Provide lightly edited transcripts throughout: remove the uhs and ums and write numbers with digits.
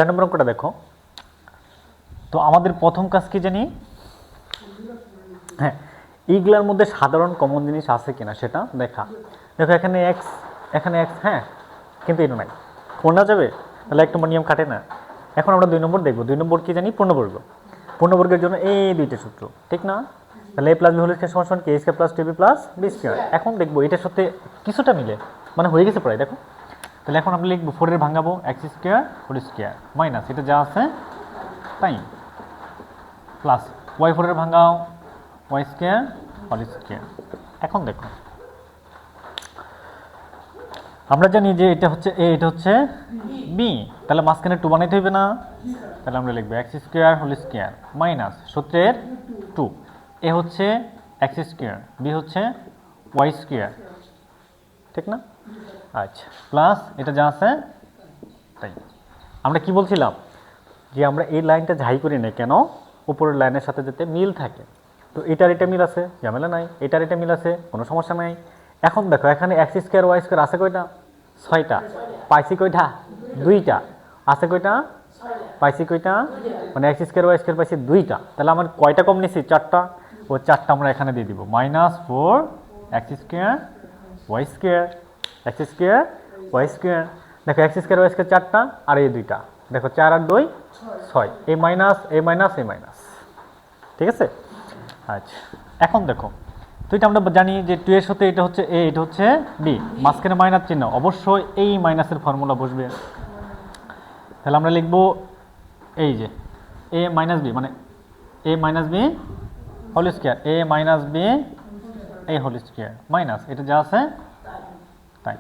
4 নম্বর অঙ্কটা দেখো। তো আমাদের প্রথম কাজ কি জানি, হ্যাঁ এইগুলোর মধ্যে সাধারণ কমন জিনিস আছে কিনা সেটা দেখা। দেখো এখানে এক্স, এখানে এক্স, হ্যাঁ কিন্তু এটা নাই, কোনটা যাবে, তাহলে 1 নম্বর নিয়ম কাটে না। এখন আমরা 2 নম্বর দেখবো। 2 নম্বর কি জানি, পূর্ণবর্গ। পূর্ণবর্গের জন্য এই দুইটা সূত্র, ঠিক না? তাহলে a plus B whole square সমান কে square plus 2b plus B square. এখন দেখবো এটার সাথে কিছুটা মিলে, মানে হয়ে গেছে প্রায়। দেখো তাহলে এখন আমরা লিখবো 4 এর ভাঙাবো X square whole square minus এটা যা আছে তাই প্লাস ওয়াই 4 এর ভাঙাও ওয়াই স্কয়ার হোল স্কয়ার। এখন দেখো আমরা জানি যে এটা হচ্ছে এ, এটা হচ্ছে বি, তাহলে মাঝখানে 2 বানাইতে হবে না? তাহলে আমরা লিখবো x square whole square minus সূত্রের 2, এ হচ্ছে এক্স স্কয়ার, বি হচ্ছে ওয়াই স্কয়ার, ঠিক না? আচ্ছা প্লাস এটা যা আছে তাই। আমরা কি বলছিলাম যে আমরা এই লাইনটা যাই করি না কেন উপরের লাইনের সাথে যাতে মিল থাকে। তো এটার এটা মিল আছে, ঝামেলা নাই। এটার এটা মিল আছে, কোনো সমস্যা নাই। এখন দেখো এখানে এক্স স্কয়ার ওয়াই স্কয়ার আছে কয়টা? 6টা। পাইছি কয়টা? 2টা। আছে কয়টা? পাইছি কয়টা? মানে এক্স স্কয়ার ওয়াই স্কয়ার পাইছি 2টা। তাহলে আমার কয়টা কম নিছি? 4টা। ও 4টা আমরা এখানে দিয়ে দিব, -4 x square y square, x square y square. দেখো এক্স স্কয়ার ওয়াই স্কয়ার 4টা আর এই 2টা, দেখো 4 আর 2 6, a minus a minus a minus, ঠিক আছে? আচ্ছা এখন দেখো তো এটা আমরা জানি যে 2 এর সাথে এটা হচ্ছে এ, এটা হচ্ছে বি, মাঝখানে মাইনাস চিহ্ন, অবশ্যই এই মাইনাসের ফর্মুলা বসবে। তাহলে আমরা লিখব এই যে এ মাইনাস বি, মানে এ minus B whole square, A minus B A whole square minus এটা যা আছে তাই,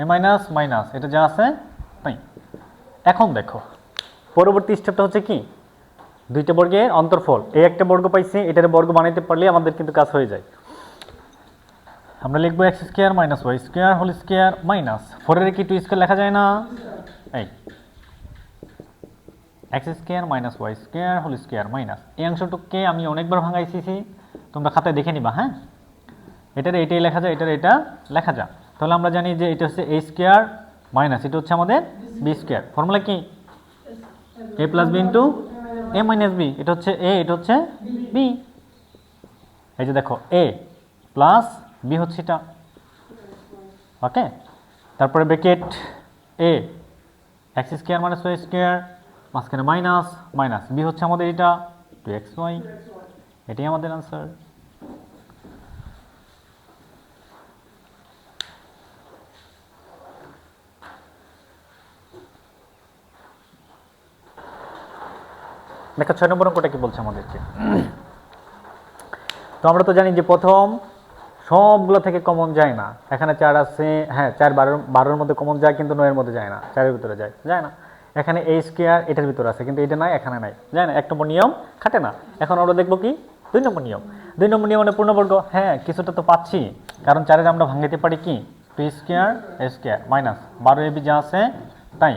এ মাইনাস মাইনাস এটা যা আছে তাই। এখন দেখো পরবর্তী স্টেপটা হচ্ছে কি, 2টা বর্গের অন্তর্ফল, এই একটা বর্গ পাইছি, এটার বর্গ বানাইতে পারলে আমাদের কিন্তু কাজ হয়ে যায়। আমরা লিখবো x square minus Y square whole square minus 4 এর কি 2 স্কয়ার লেখা যায় না? এই x square minus Y square whole square minus এই অংশটুকুকে আমি অনেকবার ভাঙাইছি, তোমরা খাতায় দেখে নিবা। হ্যাঁ এটার এইটাই লেখা যায়, এটার এটা লেখা যায়। তাহলে আমরা জানি যে এটা হচ্ছে এ স্কয়ার মাইনাস এটা হচ্ছে আমাদের বি স্কয়ার। ফর্মুলা কি? A plus b into a minus b, এটা হচ্ছে এ, এটা হচ্ছে বি। এই যে দেখো এ প্লাস বি হচ্ছে এটা, ওকে। তারপরে ব্র্যাকেট এ X square minus Y square, মাঝখানে মাইনাস মাইনাস, বি হচ্ছে আমাদের এটা 2xy, এটাই আমাদের আনসার। দেখো 6 নম্বর অঙ্কটা কি বলছে আমাদেরকে। তো আমরা তো জানি যে প্রথম সবগুলো থেকে কমন যায় না, এখানে 4 আছে, হ্যাঁ 4 12 মধ্যে কমন যায় কিন্তু 9 এর মধ্যে যায় না, 4 এর ভিতরে যায়, যায় না। এখানে a স্কয়ার এটার ভিতরে আছে কিন্তু এটা নাই, এখানে নাই, যায় না। 1 নম্বর নিয়ম খাটে না। এখন আমরা দেখব কি 2 নম্বর নিয়ম। 2 নম্বর নিয়ম মানে পূর্ণবর্গ, হ্যাঁ কিছুটা তো পাচ্ছি, কারণ 4 এর আমরা ভাঙাইতে পারি কি 2 square a square minus 12ab যা আছে তাই।